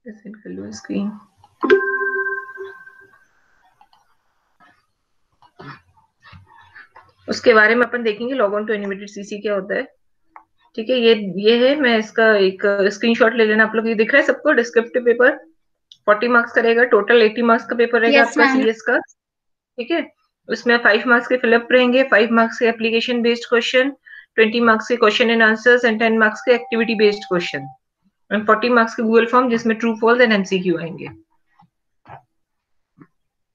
Send कर लो screen. उसके बारे में अपन देखेंगे log on to animated CC क्या होता है। ठीक है, ये है, मैं इसका एक स्क्रीनशॉट ले लेना। आप लोग ये दिख रहा है सबको? डिस्क्रिप्टिव पेपर 40 मार्क्स का रहेगा, टोटल 80 मार्क्स का पेपर रहेगा यस आपका मैम। सीएस का। ठीक है, उसमें 5 मार्क्स के फिलअप रहेंगे, 5 मार्क्स के एप्लीकेशन बेस्ड क्वेश्चन, 20 मार्क्स के question and answers and 10 marks के activity based question and 40 marks के गूगल फॉर्म जिसमें ट्रू फॉल्स एंड एमसीक्यू आएंगे।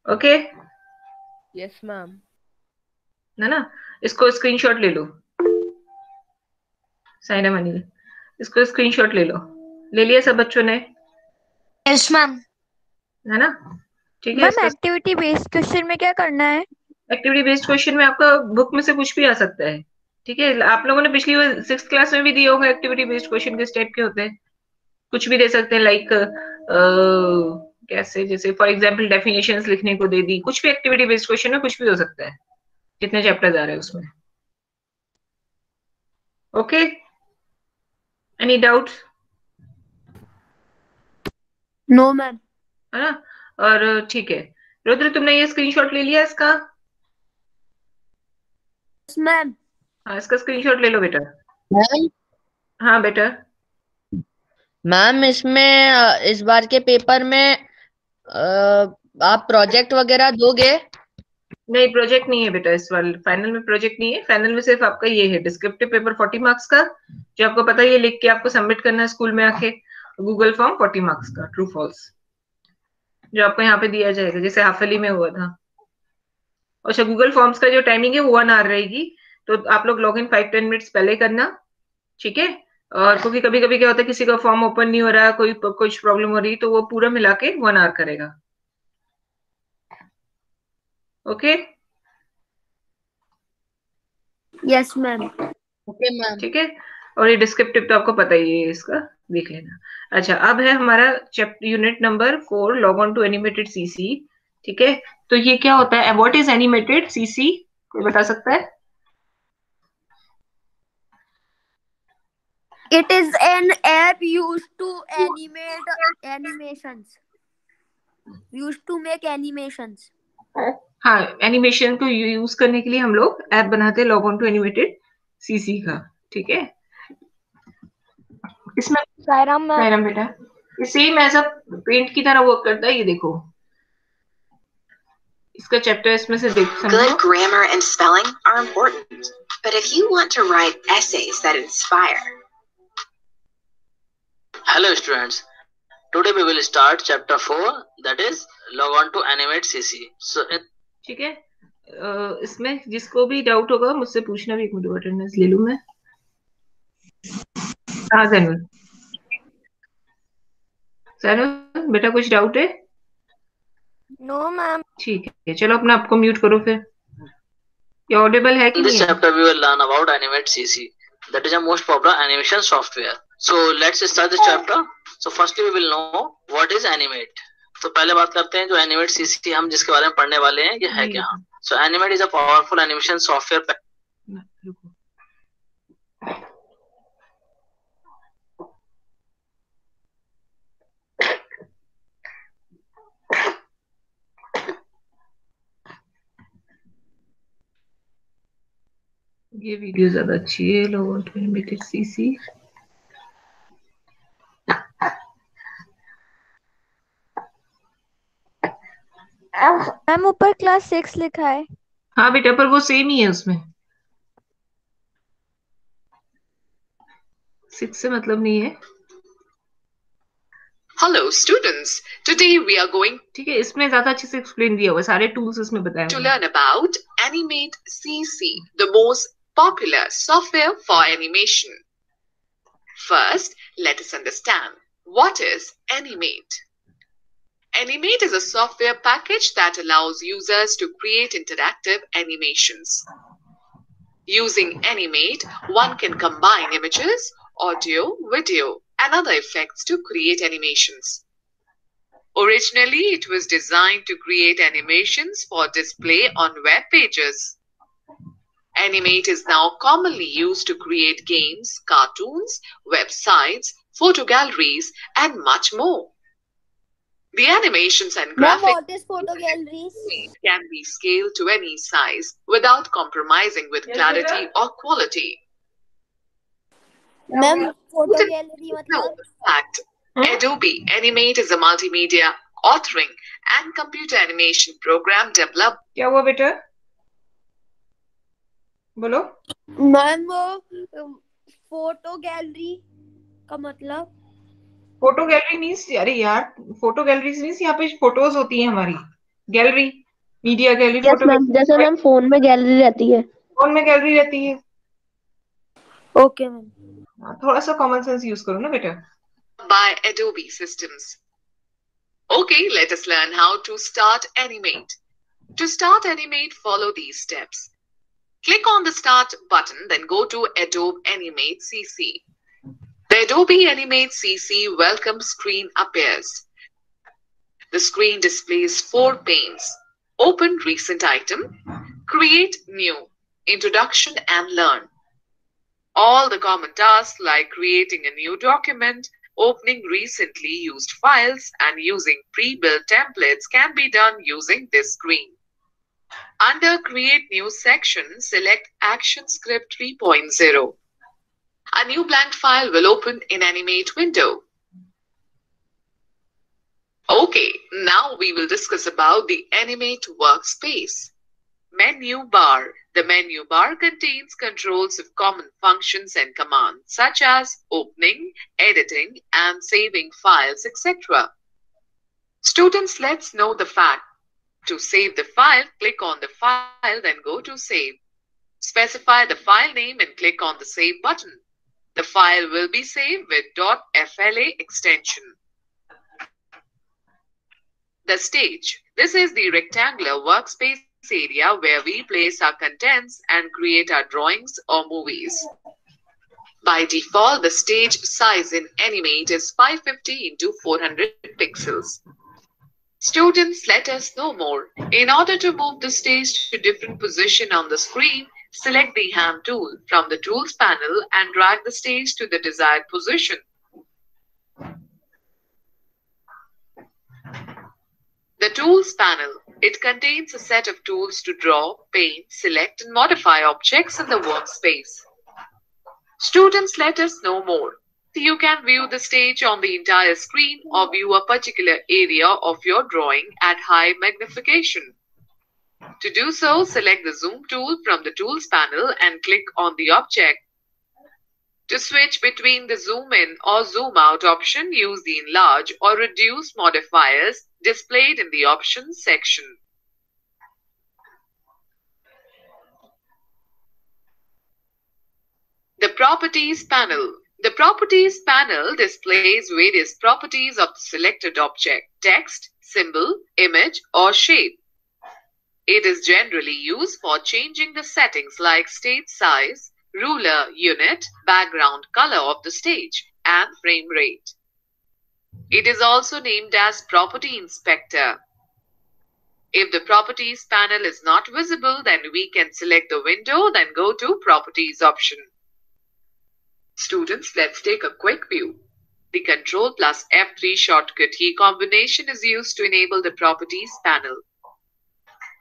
Okay yes ma'am. है ना? इसको स्क्रीनशॉट ले लो साइना मनी, इसको स्क्रीनशॉट ले लो। ले लिया सब बच्चों ने? Yes ma'am. है ना? ठीक है, मैम इसका एक्टिविटी बेस्ड क्वेश्चन में क्या करना है? एक्टिविटी बेस्ड क्वेश्चन में आपका बुक में से कुछ भी आ सकता है। ठीक है, आप लोगों ने पिछली 6th क्लास में भी दिया होगा एक्टिविटी बेस्ड क्वेश्चन किस टाइप के होते हैं। कुछ भी दे सकते हैं, लाइक कैसे, जैसे फॉर एग्जांपल डेफिनेशंस लिखने को दे दी, कुछ भी एक्टिविटी बेस्ड क्वेश्चन में कुछ भी हो सकता है, कितने चैप्टर्स आ रहे हैं उसमें। Okay, any doubt? No ma'am. है ना? और ठीक है, रुद्र तुमने ये स्क्रीनशॉट ले लिया इसका? Yes ma'am. हाँ, इसका स्क्रीनशॉट ले लो बेटा। मैम हाँ बेटा। मैम इसमें इस बार के पेपर में आप प्रोजेक्ट वगैरह दोगे? नहीं, प्रोजेक्ट नहीं है बेटा इस बार, फाइनल में प्रोजेक्ट नहीं है। फाइनल में सिर्फ आपका ये है डिस्क्रिप्टिव पेपर 40 मार्क्स का, जो आपको पता है ये लिख के आपको सबमिट करना है स्कूल में आके, गूगल फॉर्म 40 मार्क्स का ट्रू फॉल्स, जो आपको यहाँ पे दिया जाएगा जैसे हाफली में हुआ था। अच्छा, गूगल फॉर्म्स का जो टाइमिंग है वो 1 आवर रहेगी, तो आप लोग लॉग इन 5-10 मिनट्स पहले करना। ठीक है, और क्योंकि कभी कभी क्या होता है किसी का फॉर्म ओपन नहीं हो रहा, कोई कुछ प्रॉब्लम हो रही, तो वो पूरा मिला के 1 आवर करेगा। Okay yes ma'am. Okay ma'am. ठीक है, और ये डिस्क्रिप्टिव तो आपको पता ही है इसका, देख लेना। अच्छा, अब है हमारा chapter unit number 4 log on to animated CC. ठीक है, तो ये क्या होता है, व्हाट इज एनिमेटेड सीसी, कोई बता सकता है? It is an app used to make animations. हाँ, एनिमेशन को यूज करने के लिए हम लोग ऐप बनाते हैं log on to animated CC का। ठीक है, इसमें सायराम मैम। सायराम बेटा, ये सेम एज अ पेंट की तरह वर्क करता है। ये देखो इसका चैप्टर इसमें से देख समझो। Good grammar and spelling are important, but if you want to write essays that inspire. Hello students, today we will start chapter 4, that is log on to animate CC. So ठीक है, इसमें जिसको भी doubt होगा मुझसे पूछना भी। एक मिनट अटेंडेंस ले लूं मैं। हाँ जैनुल, जैनुल बेटा कुछ डाउट है? No ma'am. ठीक है, चलो अपना आपको म्यूट करो फिर। ये ऑडिबल है कि in this नहीं है? chapter we will learn about animate CC, that is a most popular animation software. So let's start this chapter. So firstly we will know what is animate. तो पहले बात करते हैं जो animate CC हम जिसके बारे में पढ़ने वाले हैं, ये है क्या? So animate is a powerful animation software. रुको, ये वीडियो ज्यादा अच्छी है log on to animated CC. Ma'am ऊपर क्लास 6 लिखा है। हाँ बेटा, पर वो सेम ही है उसमें, 6 से मतलब नहीं है। Hello students, today we are going ठीक है, इसमें ज्यादा अच्छे से एक्सप्लेन दिया हुआ है, सारे टूल्स इसमें बताए to हुए हैं। learn about Animate CC, the most popular software for animation. First, let us understand what is Animate. Animate is a software package that allows users to create interactive animations. Using Animate, one can combine images, audio, video, and other effects to create animations. Originally, it was designed to create animations for display on web pages. Animate is now commonly used to create games, cartoons, websites, photo galleries, and much more. The animations and Ma'am, graphics what is photo galleries? can be scaled to any size without compromising with clarity or quality. Ma'am, photo gallery No, मतलब? in fact, Adobe Animate is a multimedia authoring and computer animation program developed. क्या हुआ बेटा? बोलो. Ma'am photo gallery का मतलब? Photo gallery means, अरे यार, photo galleries means यहाँ पे फोटोज होती है हमारी. Gallery, media gallery, yes photo. Ma'am, जैसे मैम फोन में गैलरी रहती है. फोन में गैलरी रहती है. Okay ma'am. थोड़ा सा कॉमन सेंस यूज करो ना बेटा. By Adobe Systems. Okay, let us learn how to start Animate. To start Animate, follow these steps. Click on the Start button, then go to Adobe Animate CC. The Adobe Animate CC welcome screen appears. The screen displays 4 panes. Open recent item, create new, introduction and learn. All the common tasks like creating a new document, opening recently used files, and using pre-built templates can be done using this screen. Under Create New section, select Action Script 3.0. A new blank file will open in Animate window. Okay, now we will discuss about the Animate Workspace. Menu bar. The menu bar contains controls of common functions and commands such as opening, editing, and saving files, etc. Students, let's know the fact. To save the file, click on the file, then go to Save. Specify the file name and click on the Save button. The file will be saved with .fla extension. The stage. This is the rectangular workspace area where we place our contents and create our drawings or movies. By default, the stage size in Animate is 550 into 400 pixels. Students, let us know more. In order to move the stage to different position on the screen, select the hand tool from the tools panel and drag the stage to the desired position. The Tools panel. It contains a set of tools to draw, paint, select, and modify objects in the workspace. Students, let us know more. You can view the stage on the entire screen or view a particular area of your drawing at high magnification. To do so, select the Zoom tool from the Tools panel and click on the object. To switch between the zoom in or zoom out option, use the enlarge or reduce modifiers displayed in the options section. The Properties panel. The Properties panel displays various properties of the selected object, text, symbol, image, or shape. It is generally used for changing the settings like stage size, ruler unit, background color of the stage, and frame rate. It is also named as Property Inspector. If the Properties panel is not visible, then we can select the window, then go to Properties option. Students, let's take a quick view. The Ctrl plus F3 shortcut key combination is used to enable the Properties panel.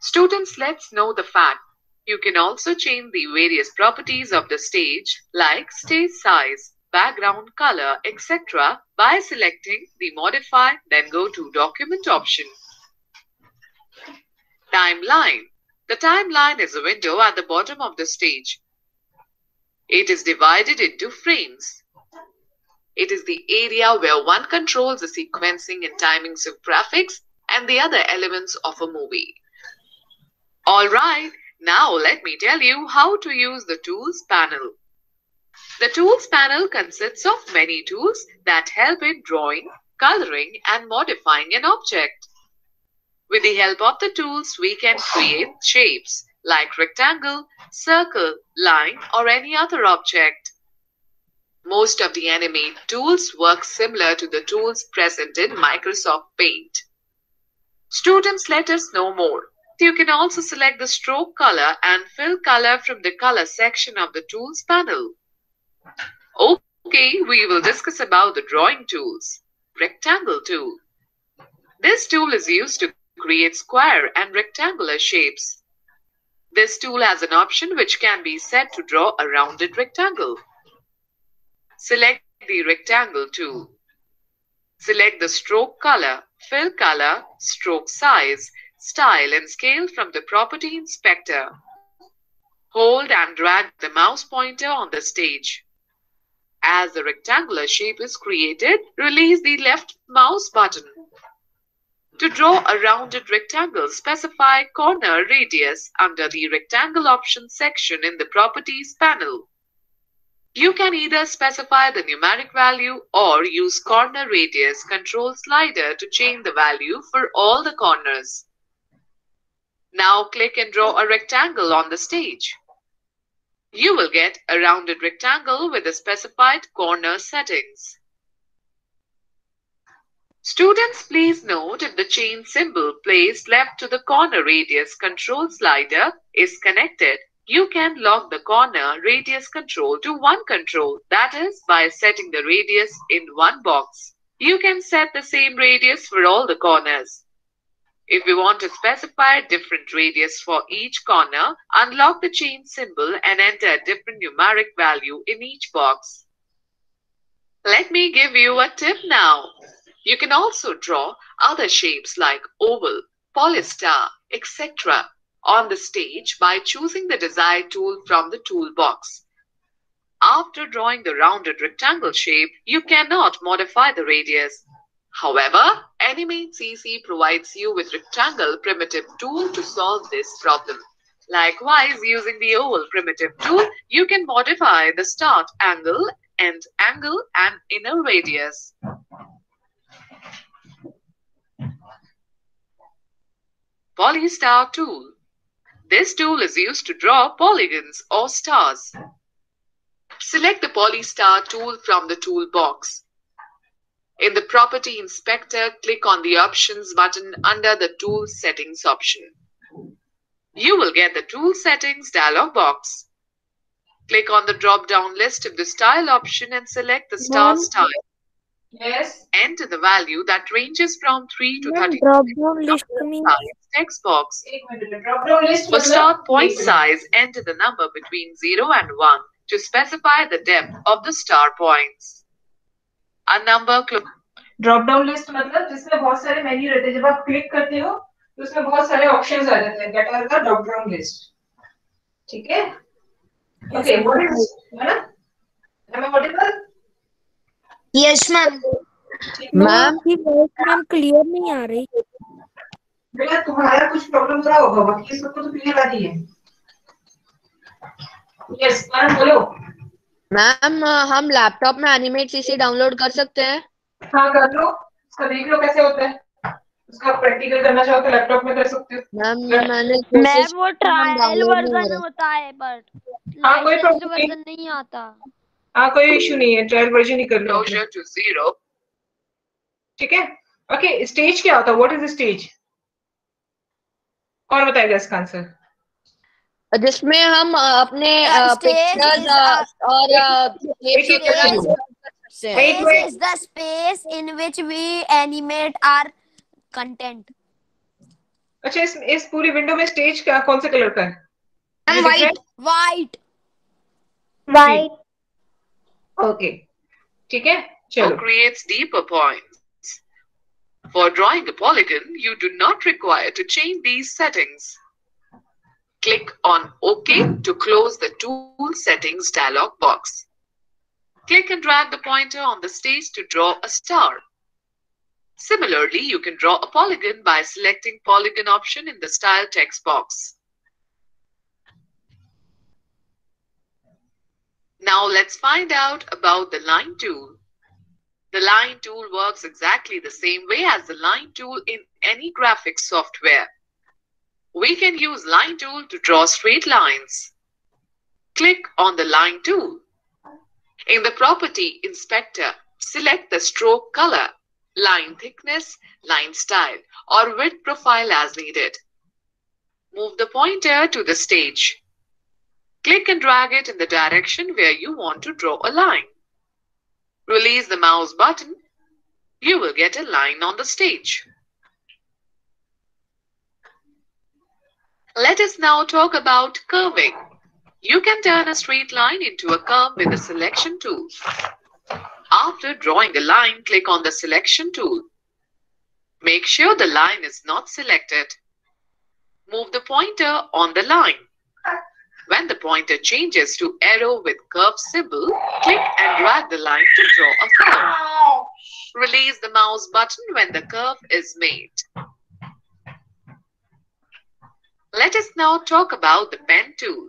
Students, let's know the fact. You can also change the various properties of the stage like stage size, background color, etc. by selecting the Modify, then go to Document option. Timeline. The timeline is a window at the bottom of the stage. It is divided into frames. It is the area where one controls the sequencing and timings of graphics and the other elements of a movie. Alright, now let me tell you how to use the Tools panel. The Tools panel consists of many tools that help in drawing, coloring, and modifying an object. With the help of the tools, we can create shapes like rectangle, circle, line, or any other object. Most of the Animate tools work similar to the tools present in Microsoft Paint. Students, let us know more. You can also select the stroke color and fill color from the color section of the Tools panel. Okay, we will discuss about the drawing tools. Rectangle tool. This tool is used to create square and rectangular shapes. This tool has an option which can be set to draw a rounded rectangle. Select the rectangle tool. Select the stroke color, fill color, stroke size, style and scale from the property inspector. Hold and drag the mouse pointer on the stage. As the rectangular shape is created, release the left mouse button. To draw a rounded rectangle, specify corner radius under the rectangle options section in the properties panel. You can either specify the numeric value or use corner radius control slider to change the value for all the corners. Now click and draw a rectangle on the stage. You will get a rounded rectangle with the specified corner settings. Students, please note if the chain symbol placed left to the corner radius control slider is connected, you can lock the corner radius control to one control, that is, by setting the radius in one box. You can set the same radius for all the corners. If you want to specify a different radius for each corner, unlock the chain symbol and enter a different numeric value in each box. Let me give you a tip now. You can also draw other shapes like oval, polystar, etc. on the stage by choosing the desired tool from the toolbox. After drawing the rounded rectangle shape, you cannot modify the radius. However, Animate CC provides you with rectangle primitive tool to solve this problem. Likewise, using the oval primitive tool, you can modify the start angle, end angle, and inner radius. Polystar Tool. This tool is used to draw polygons or stars. Select the Polystar tool from the toolbox. In the Property Inspector, click on the Options button under the Tool Settings option. You will get the Tool Settings dialog box. Click on the drop-down list of the Style option and select the star style. Yes. Enter the value that ranges from 3 to 30. Drop-down list means Text box. Drop down list For start point size, enter the number between 0 and 1 to specify the depth of the star points. A number drop down list मतलब जिसमें बहुत सारे menu रहते हैं. जब आप click करते हो तो उसमें बहुत सारे ऑप्शंस आ जाते हैं. That are the drop down list. ठीक है. ओके, व्हाट इज, है ना? am I audible? Yes ma'am. Ma'am की वॉइस मैम क्लियर नहीं आ रही. बेटा तुम्हारा कुछ प्रॉब्लम रहा होगा, बाकी सबको तो क्लियर आ रही है. यस मैम बोलो. मैम हम लैपटॉप में एनिमेट सीसी डाउनलोड कर सकते हैं? हाँ कर लो, उसका देख लो कैसे होता है. उसका प्रैक्टिकल करना चाहो तो लैपटॉप में कर सकते हो. मैम वो ट्रायल वर्जन होता है बट हाँ कोई प्रॉब्लम वर्जन नहीं आता. हाँ कोई इशू नहीं है, ट्रायल वर्जन ही कर लो. closure to 0. ठीक है. ओके, स्टेज क्या होता है? What is the stage? कौन बताएगा इसका आंसर? जिसमें हम अपने पिक्चर्स और Space is the space in which we animate our content. अच्छा, इस पूरी विंडो में स्टेज का कौन से कलर का है? White. ओके, ठीक है. चलो. Creates deeper points. For drawing a polygon, you do not require to change these settings. Click on OK to close the Tool Settings dialog box. Click and drag the pointer on the stage to draw a star. Similarly, you can draw a polygon by selecting Polygon option in the Style text box. Now let's find out about the Line tool. The Line tool works exactly the same way as the Line tool in any graphics software. We can use Line tool to draw straight lines. Click on the Line tool. In the Property Inspector, select the stroke color, line thickness, line style, or width profile as needed. Move the pointer to the stage. Click and drag it in the direction where you want to draw a line. Release the mouse button. You will get a line on the stage. Let us now talk about curving. You can turn a straight line into a curve with the selection tool. After drawing a line, click on the selection tool. Make sure the line is not selected. Move the pointer on the line. When the pointer changes to arrow with curve symbol, click and drag the line to draw a curve. Release the mouse button when the curve is made. Let us now talk about the pen tool.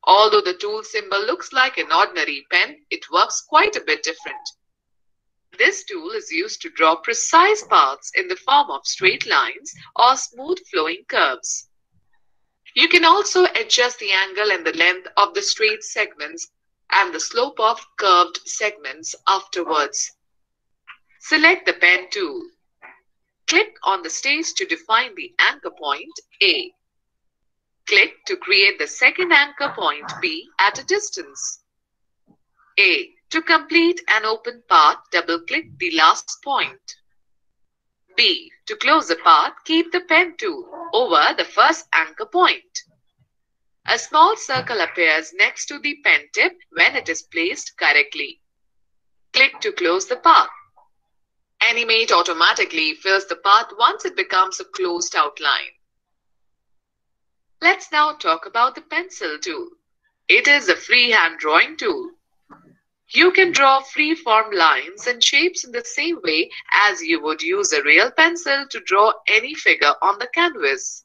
Although the tool symbol looks like an ordinary pen, it works quite a bit different. This tool is used to draw precise paths in the form of straight lines or smooth flowing curves. You can also adjust the angle and the length of the straight segments and the slope of curved segments afterwards. Select the pen tool. Click on the stage to define the anchor point A. Click to create the second anchor point B at a distance. A. To complete an open path, double-click the last point. B. To close the path, keep the pen tool over the first anchor point. A small circle appears next to the pen tip when it is placed correctly. Click to close the path. Animate automatically fills the path once it becomes a closed outline. Let's now talk about the pencil tool. It is a freehand drawing tool. You can draw free-form lines and shapes in the same way as you would use a real pencil to draw any figure on the canvas.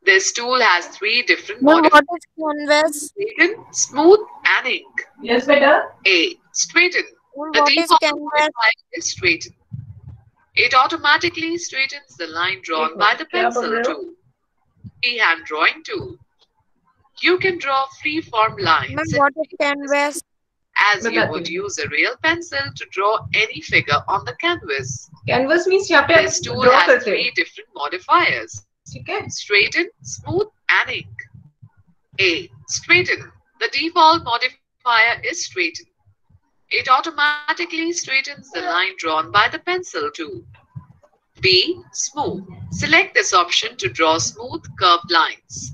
This tool has three different Ma'am, modifiers: what is canvas? straighten, smooth, and ink. Yes, beta. A. Straighten. Ma'am, The what is default canvas? modifier is straighten. It automatically straightens the line drawn by the pencil tool. Freehand drawing tool. You can draw free-form Ma'am, lines what is canvas? as you would use a real pencil to draw any figure on the canvas. Canvas means यहाँ पे This tool draw has करते three हैं, different modifiers: ठीक है? straighten, smooth, and ink. A. Straighten. The default modifier is straighten. It automatically straightens the line drawn by the pencil tool. B. Smooth. Select this option to draw smooth curved lines.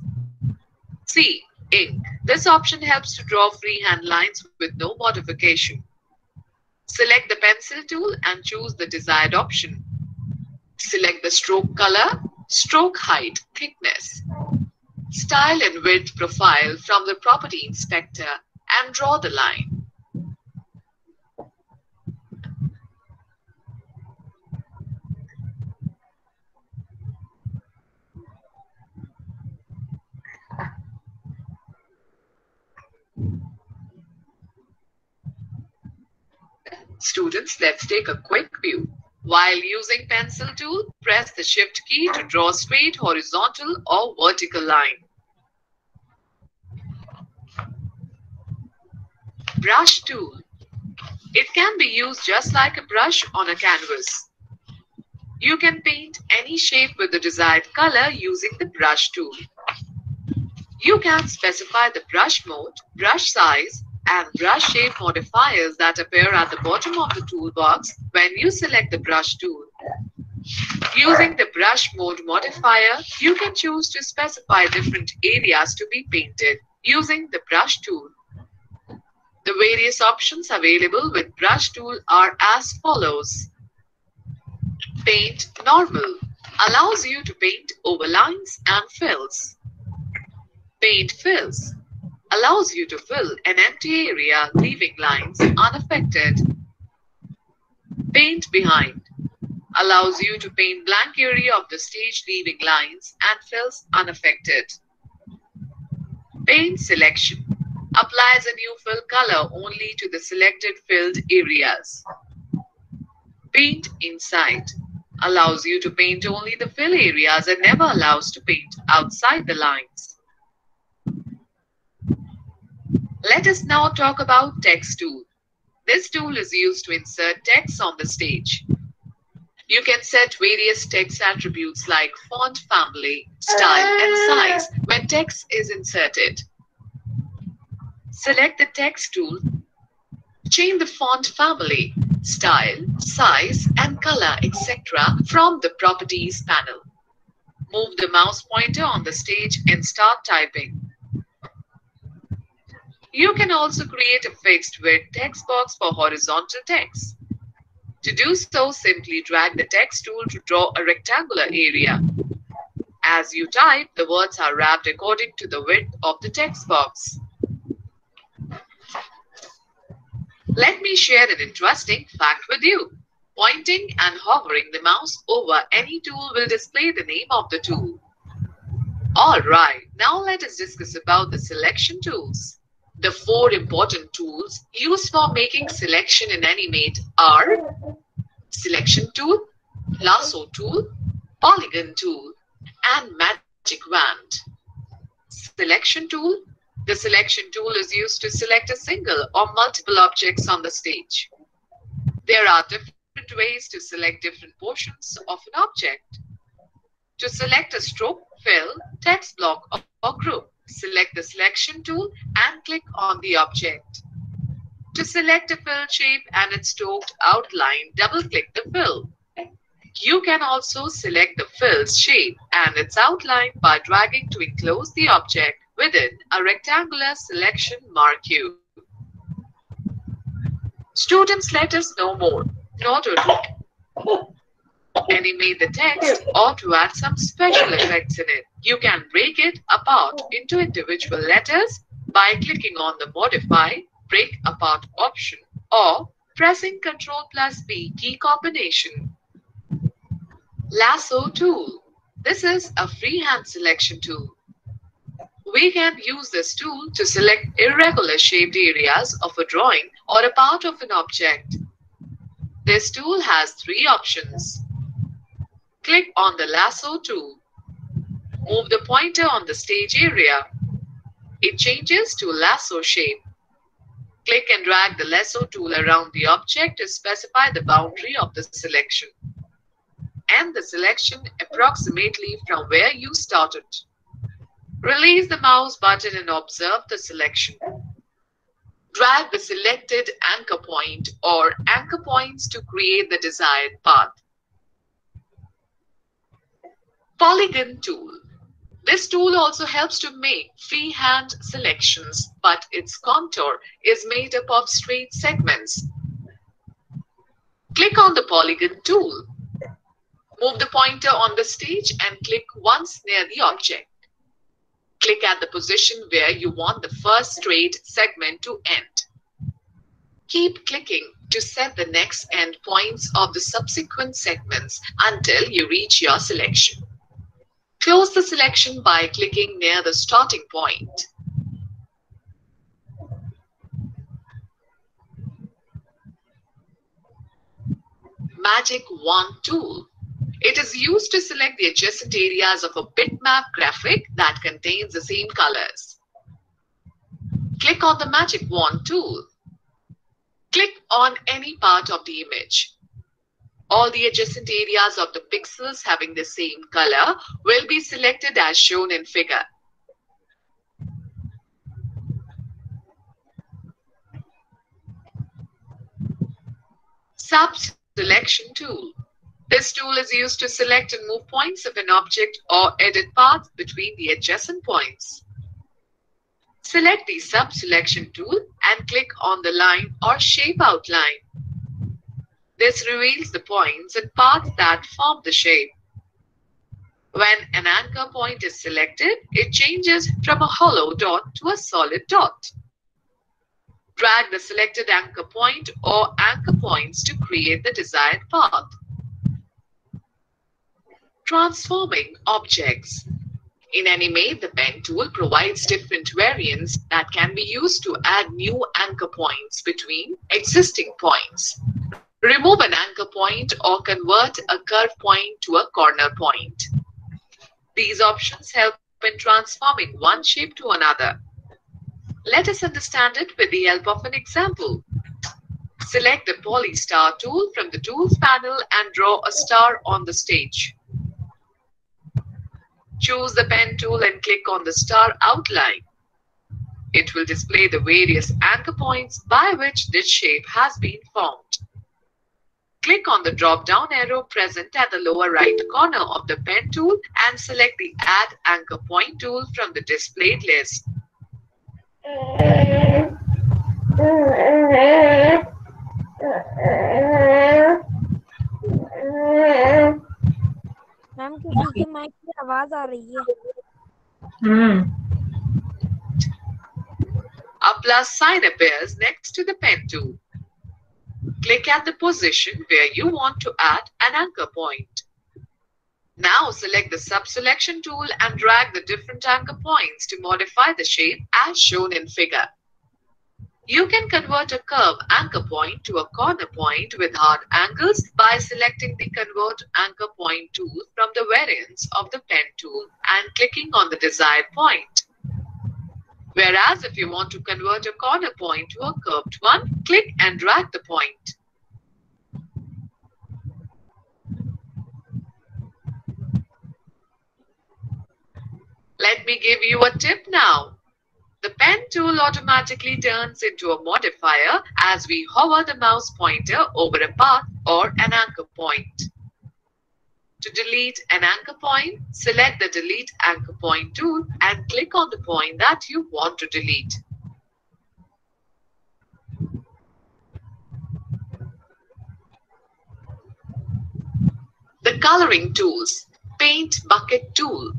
C. Ink. This option helps to draw freehand lines with no modification. Select the pencil tool and choose the desired option. Select the stroke color, stroke height, thickness, style and width profile from the property inspector and draw the line. Students, let's take a quick view. While using pencil tool, press the shift key to draw straight, horizontal or vertical line. Brush tool. It can be used just like a brush on a canvas. You can paint any shape with the desired color using the brush tool. You can specify the brush mode, brush size, and brush shape modifiers that appear at the bottom of the toolbox when you select the brush tool. Using the brush mode modifier, you can choose to specify different areas to be painted using the brush tool. The various options available with brush tool are as follows. Paint normal allows you to paint over lines and fills. Paint fills allows you to fill an empty area, leaving lines unaffected. Paint behind allows you to paint blank area of the stage, leaving lines and fills unaffected. Paint selection applies a new fill color only to the selected filled areas. Paint inside allows you to paint only the fill areas and never allows to paint outside the lines. Let us now talk about text tool. This tool is used to insert text on the stage. You can set various text attributes like font family, style, and size when text is inserted. Select the text tool. Change the font family, style, size, and color, etc. from the properties panel. Move the mouse pointer on the stage and start typing. You can also create a fixed width text box for horizontal text. To do so, simply drag the text tool to draw a rectangular area. As you type, the words are wrapped according to the width of the text box. Let me share an interesting fact with you. Pointing and hovering the mouse over any tool will display the name of the tool. Alright, now let us discuss about the selection tools. The 4 important tools used for making selection in Animate are Selection Tool, Lasso Tool, Polygon Tool, and Magic Wand. Selection Tool. The selection tool is used to select a single or multiple objects on the stage. There are different ways to select different portions of an object. To select a stroke, fill, text block, or group, select the selection tool and click on the object. To select a fill shape and its stroked outline, double-click the fill. You can also select the fill's shape and its outline by dragging to enclose the object within a rectangular selection marquee. Students, let us know more. In order to animate the text or to add some special effects in it, you can break it apart into individual letters by clicking on the Modify, Break Apart option or pressing Ctrl+B key combination. Lasso Tool. This is a freehand selection tool. We can use this tool to select irregular shaped areas of a drawing or a part of an object. This tool has 3 options. Click on the Lasso tool. Move the pointer on the stage area. It changes to lasso shape. Click and drag the Lasso tool around the object to specify the boundary of the selection. End the selection approximately from where you started. Release the mouse button and observe the selection. Drag the selected anchor point or anchor points to create the desired path. Polygon Tool. This tool also helps to make freehand selections, but its contour is made up of straight segments. Click on the Polygon tool. Move the pointer on the stage and click once near the object. Click at the position where you want the first straight segment to end. Keep clicking to set the next end points of the subsequent segments until you reach your selection. Close the selection by clicking near the starting point. Magic Wand tool. It is used to select the adjacent areas of a bitmap graphic that contains the same colors. Click on the Magic Wand tool. Click on any part of the image. All the adjacent areas of the pixels having the same color will be selected as shown in figure. Sub-selection tool. This tool is used to select and move points of an object or edit paths between the adjacent points. Select the sub-selection tool and click on the line or shape outline. This reveals the points and paths that form the shape. When an anchor point is selected, it changes from a hollow dot to a solid dot. Drag the selected anchor point or anchor points to create the desired path. Transforming objects. In Animate, the pen tool provides different variants that can be used to add new anchor points between existing points. Remove an anchor point or convert a curve point to a corner point. These options help in transforming one shape to another. Let us understand it with the help of an example. Select the Polystar tool from the Tools panel and draw a star on the stage. Choose the pen tool and click on the star outline. It will display the various anchor points by which this shape has been formed. Click on the drop-down arrow present at the lower right corner of the pen tool and select the Add Anchor Point tool from the displayed list. Ma'am किसी के mic से आवाज आ रही है। A plus sign appears next to the pen tool. Click at the position where you want to add an anchor point. Now select the sub-selection tool and drag the different anchor points to modify the shape as shown in figure. You can convert a curve anchor point to a corner point with hard angles by selecting the Convert Anchor Point tool from the variants of the pen tool and clicking on the desired point. Whereas if you want to convert a corner point to a curved one, click and drag the point. Let me give you a tip now. The pen tool automatically turns into a modifier as we hover the mouse pointer over a path or an anchor point. To delete an anchor point, select the Delete Anchor Point tool and click on the point that you want to delete. The coloring tools. Paint Bucket tool.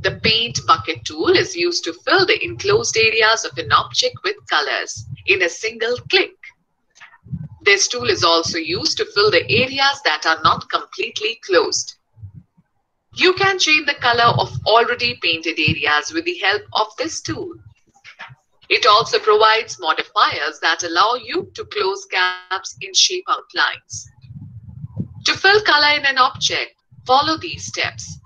The Paint Bucket tool is used to fill the enclosed areas of an object with colors in a single click. This tool is also used to fill the areas that are not completely closed. You can change the color of already painted areas with the help of this tool. It also provides modifiers that allow you to close gaps in shape outlines. To fill color in an object, follow these steps.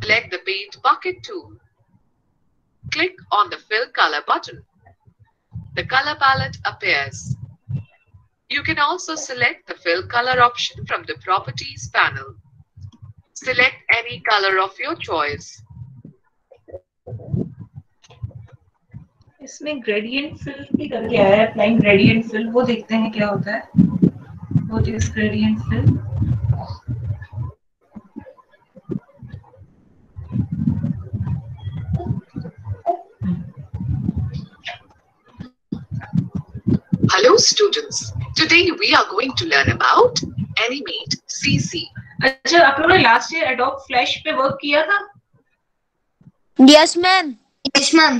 Select the Paint Bucket tool. Click on the Fill Color button. The color palette appears. You can also select the Fill Color option from the Properties panel. Select any color of your choice. इसमें gradient fill भी करके आया है, applying gradient fill, वो देखते हैं क्या होता है। What is gradient fill? Hello students, today we are going to learn about Animate CC. अच्छा, आप लोगों ने लास्ट ईयर एडोब फ्लैश पे वर्क किया था? Yes ma'am. Yes ma'am.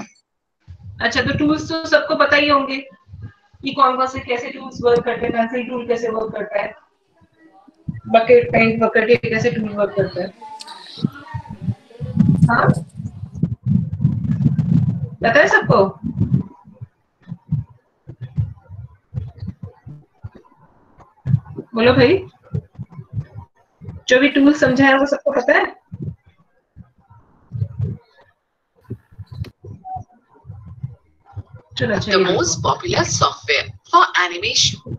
अच्छा, तो टूल्स तो सबको पता ही होंगे कि कौन कौन से कैसे टूल्स वर्क करते हैं, पेंसिल टूल कैसे वर्क करता है, बकेट पेंट बकेट ये कैसे टूल वर्क करता है। हाँ, पता है सबको? बोलो भाई, जो भी टूल समझा है वो सबको पता है? The most popular software for animation.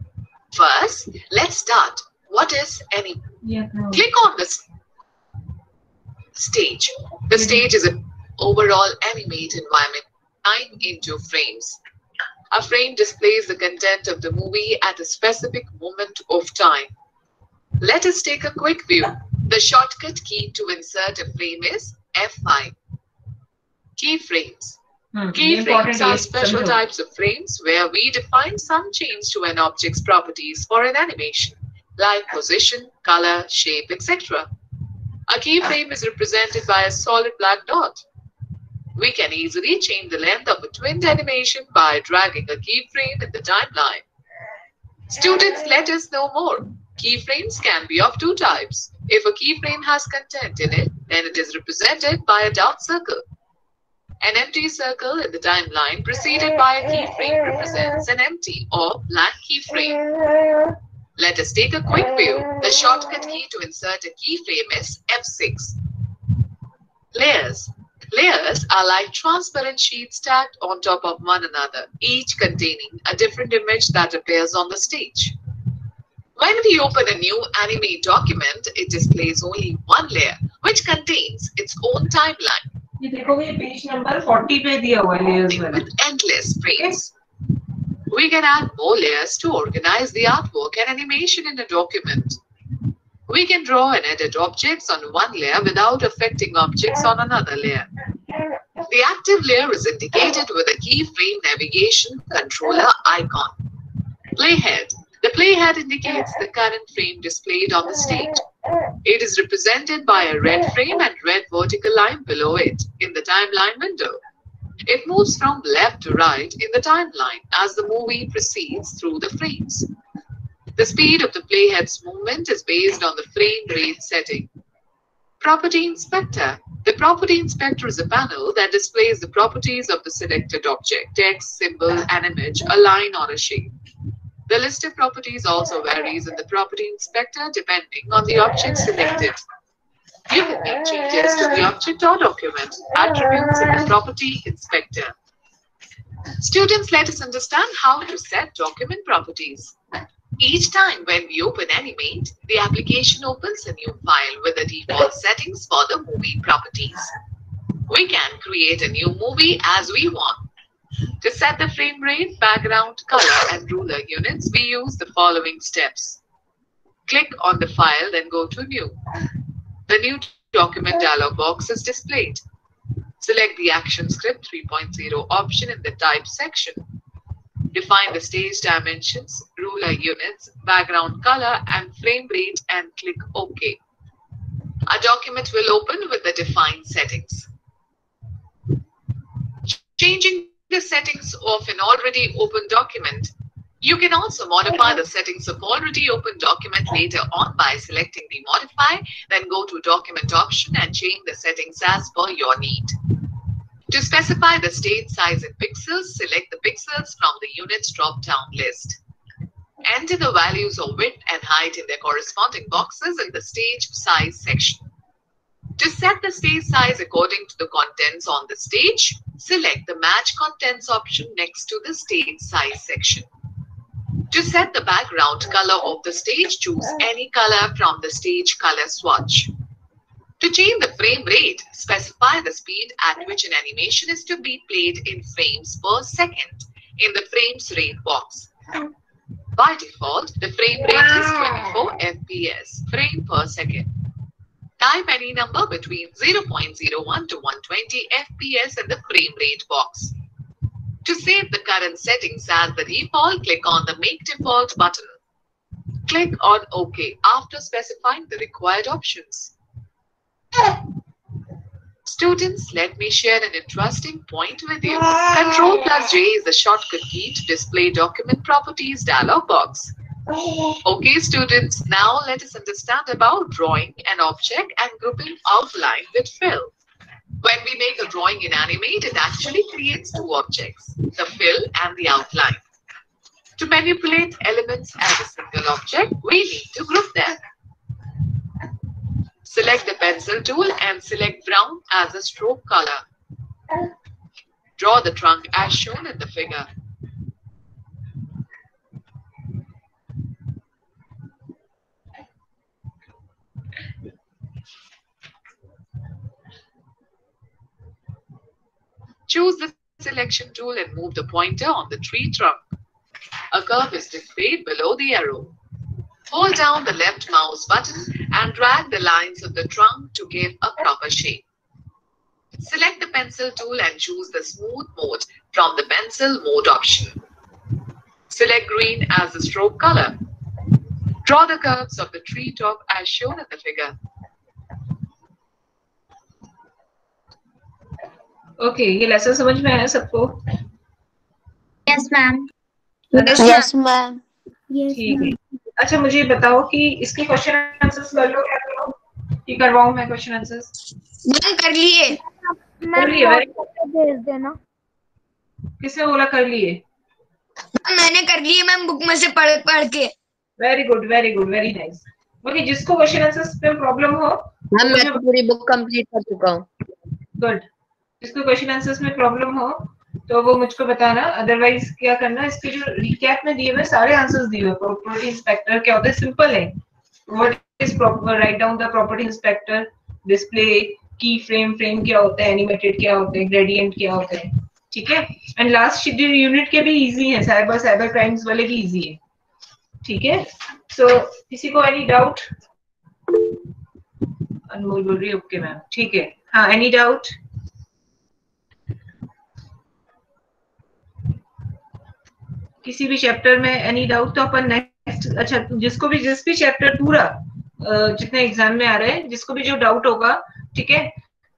First, let's start. What is animate? Click on the stage. The stage is an overall animate environment designed into frames. A frame displays the content of the movie at a specific moment of time. Let us take a quick view. The shortcut key to insert a frame is F5. Keyframes. Keyframes are special types of frames where we define some change to an object's properties for an animation, like position, color, shape, etc. A keyframe is represented by a solid black dot. We can easily change the length of a twinned animation by dragging a keyframe in the timeline. Students, let us know more. Keyframes can be of two types. If a keyframe has content in it, then it is represented by a dark circle. An empty circle in the timeline preceded by a keyframe represents an empty or blank keyframe. Let us take a quick view. The shortcut key to insert a keyframe is F6. Layers. Layers are like transparent sheets stacked on top of one another, each containing a different image that appears on the stage. When we open a new Animate document, it displays only one layer, which contains its own timeline. ये देखोगे page number 40 पे दिया हुआ है layers वाला. With endless frames. We can add more layers to organize the artwork and animation in a document. We can draw and edit objects on one layer without affecting objects on another layer. The active layer is indicated with a keyframe navigation controller icon. Playhead. The playhead indicates the current frame displayed on the stage. It is represented by a red frame and red vertical line below it in the timeline window. It moves from left to right in the timeline as the movie proceeds through the frames. The speed of the playhead's movement is based on the frame rate setting. Property Inspector. The Property Inspector is a panel that displays the properties of the selected object, text, symbol, an image, a line, or a shape. The list of properties also varies in the Property Inspector depending on the object selected. You can make changes to the object or document attributes in the Property Inspector. Students, let us understand how to set document properties. Each time when we open Animate, the application opens a new file with the default settings for the movie properties. We can create a new movie as we want. To set the frame rate, background, color, and ruler units, we use the following steps. Click on the file, then go to New. The New Document dialog box is displayed. Select the Action Script 3.0 option in the Type section. Define the stage dimensions, ruler units, background color, and frame rate, and click OK. A document will open with the defined settings. Changing the settings of an already open document. You can also modify the settings of already open document later on by selecting the Modify, then go to Document option and change the settings as per your need. To specify the stage size in pixels, select the pixels from the units drop-down list. Enter the values of width and height in their corresponding boxes in the stage size section. To set the stage size according to the contents on the stage, select the Match Contents option next to the stage size section. To set the background color of the stage, choose any color from the stage color swatch. To change the frame rate, specify the speed at which an animation is to be played in frames per second in the frames rate box. By default, the frame rate is 24 FPS frame per second. Type any number between 0.01 to 120 FPS in the frame rate box. To save the current settings as the default, click on the Make Default button. Click on OK after specifying the required options. Students, let me share an interesting point with you. Ctrl+J is the shortcut key to display document properties dialog box. Okay, students, now let us understand about drawing an object and grouping outline with fill. When we make a drawing in Animate, it actually creates two objects, the fill and the outline. To manipulate elements as a single object, we need to group them. Select the pencil tool and select brown as a stroke color. Draw the trunk as shown in the figure. Choose the selection tool and move the pointer on the tree trunk. A curve is displayed below the arrow. Hold down the left mouse button and drag the lines of the trunk to give a proper shape. Select the pencil tool and choose the smooth mode from the pencil mode option. Select green as the stroke color. Draw the curves of the tree top as shown in the figure. Okay, ये lesson समझ में आया सबको? Yes, ma'am. Yes, ma'am. ठीक है. अच्छा मुझे बताओ कि इसके क्वेश्चन आंसर्स कर लो क्या करो कि करवाऊं मैं क्वेश्चन आंसर्स? मैंने कर लिए. कर लिए? भेज देना. किसने बोला कर लिए? मैंने कर लिए मैम, बुक में से पढ़ के. Very good, very nice. Okay, जिसको क्वेश्चन आंसर्स पे प्रॉब्लम हो, मैम मैं तो पूरी बुक कंप्लीट कर चुका हूँ. गुड. जिसको क्वेश्चन आंसर्स में प्रॉब्लम हो तो वो मुझको बताना. अदरवाइज क्या करना, इसके जो रिकैप में दिए हुए सारे आंसर्स दिए हुए. प्रॉपर्टी इंस्पेक्टर क्या होता है? सिंपल है. What is proper, write down the property inspector, display की फ्रेम, फ्रेम क्या होता है, एनिमेटेड क्या होता है, ग्रेडियंट क्या होता है, ठीक है। एंड लास्ट यूनिट के भी इजी है, साइबर क्राइम्स वाले भी इजी है, ठीक है। सो किसी को एनी डाउट? अनमोल बोल रही है ओके मैम, ठीक है। हाँ, एनी डाउट? किसी भी चैप्टर में एनी डाउट? तो अपन नेक्स्ट, अच्छा जिसको भी जिस भी चैप्टर पूरा जितने एग्जाम में आ रहे हैं, जिसको भी जो डाउट होगा, ठीक है,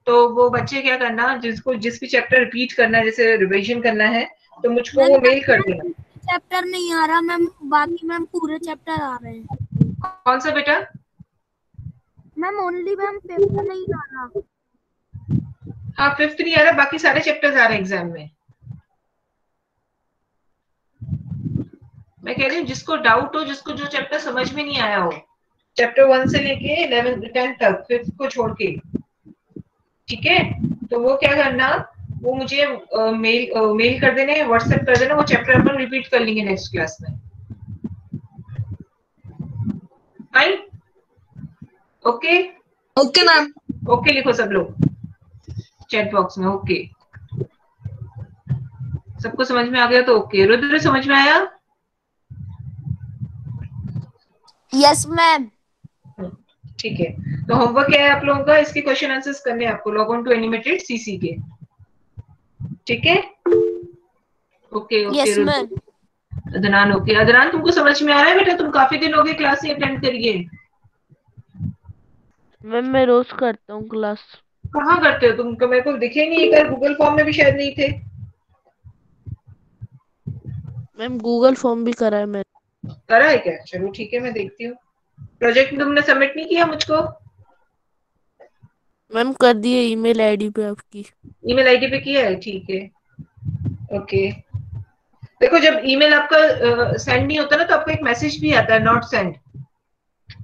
तो वो बच्चे क्या करना, जिसको जिस भी चैप्टर रिपीट करना है, जैसे रिवीजन करना है, तो मुझको वो मेल कर देना। चैप्टर नहीं आ रहा मैम, बाकी मैम पूरे चैप्टर आ रहे हैं। कौन सा बेटा? मैम ओनली मैम पेपर नहीं आ रहा। हाँ, 5th नहीं आ रहा, बाकी सारे चैप्टर्स आ रहे हैं एग्जाम में। मैं कह रही हूँ जिसको डाउट हो, जिसको जो चैप्टर समझ में नहीं आया हो, चैप्टर 1 से लेके 11 10 तक, 5th को छोड़ के, ठीक है, तो वो क्या करना, वो मुझे मेल कर देने, व्हाट्सएप कर देना, वो चैप्टर अपन रिपीट कर लेंगे नेक्स्ट क्लास में। Fine? Okay okay ma'am. Okay लिखो सब लोग चैट बॉक्स में, ओके। सबको समझ में आ गया तो ओके। रुद्र समझ में आया? Yes ma'am. ठीक है, तो होमवर्क क्या है आप लोगों का? इसके क्वेश्चन आंसर्स करने हैं आपको, log on to animated CC के, ठीक है। Okay okay yes Rudra. Ma'am. Adnan okay. Adnan तुमको समझ में आ रहा है बेटा? तुम काफी दिन हो गए क्लास ही अटेंड करिए। मैम मैं रोज करता हूँ क्लास। कहाँ करते हो तुम? मेरे को दिखे ही नहीं, कल गूगल फॉर्म में भी शायद नहीं थे। मैम गूगल फॉर्म भी करा है मैंने। करा है क्या? चलो ठीक है, मैं देखती हूँ। प्रोजेक्ट तुमने सबमिट नहीं किया मुझको? मैम कर दिए ईमेल आईडी पे आपकी। ईमेल आईडी पे किया है, ठीक है, ओके। देखो जब ईमेल आपका सेंड नहीं होता ना, तो आपको एक मैसेज भी आता है, नॉट सेंड,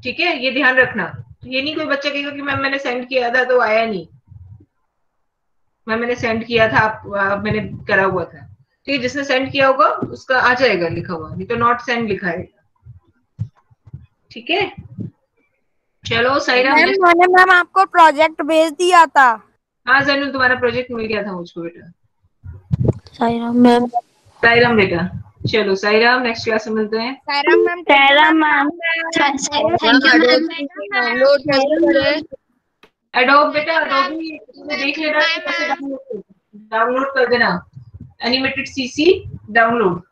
ठीक है, ये ध्यान रखना। तो ये नहीं कोई बच्चा कहेगा कि मैम मैंने सेंड किया था तो आया नहीं, मैम मैंने सेंड किया था, आप मैंने करा हुआ था, ठीक है। जिसने सेंड किया होगा उसका आ जाएगा लिखा हुआ, नहीं तो नॉट सेंड लिखा है, ठीक है। चलो साईराम। मैंने मैम आपको प्रोजेक्ट भेज दिया था। हाँ जैनुल, तुम्हारा प्रोजेक्ट मिल गया था मुझको बेटा। साईराम मैम। साईराम बेटा, चलो साईराम, नेक्स्ट क्लास में मिलते हैं। Sairam ma'am. Sairam ma'am. Thank you ma'am. Download कैसे करें? एडोब बेटा, एडोबी देख लेना कैसे डाउनलोड कर देना, animated CC download.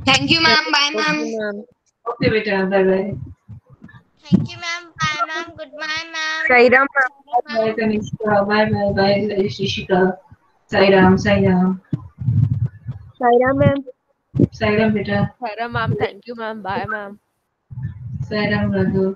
Thank you ma'am. Bye ma'am. Okay बेटा, bye bye. Thank you ma'am. Bye ma'am. Good bye ma'am. Sairam bye Kanishka, bye bye bye Rishika. Sairam Sairam. Sairam ma'am. Sairam बेटा। Sairam ma'am. Thank you ma'am. Bye ma'am. Sairam Raghav.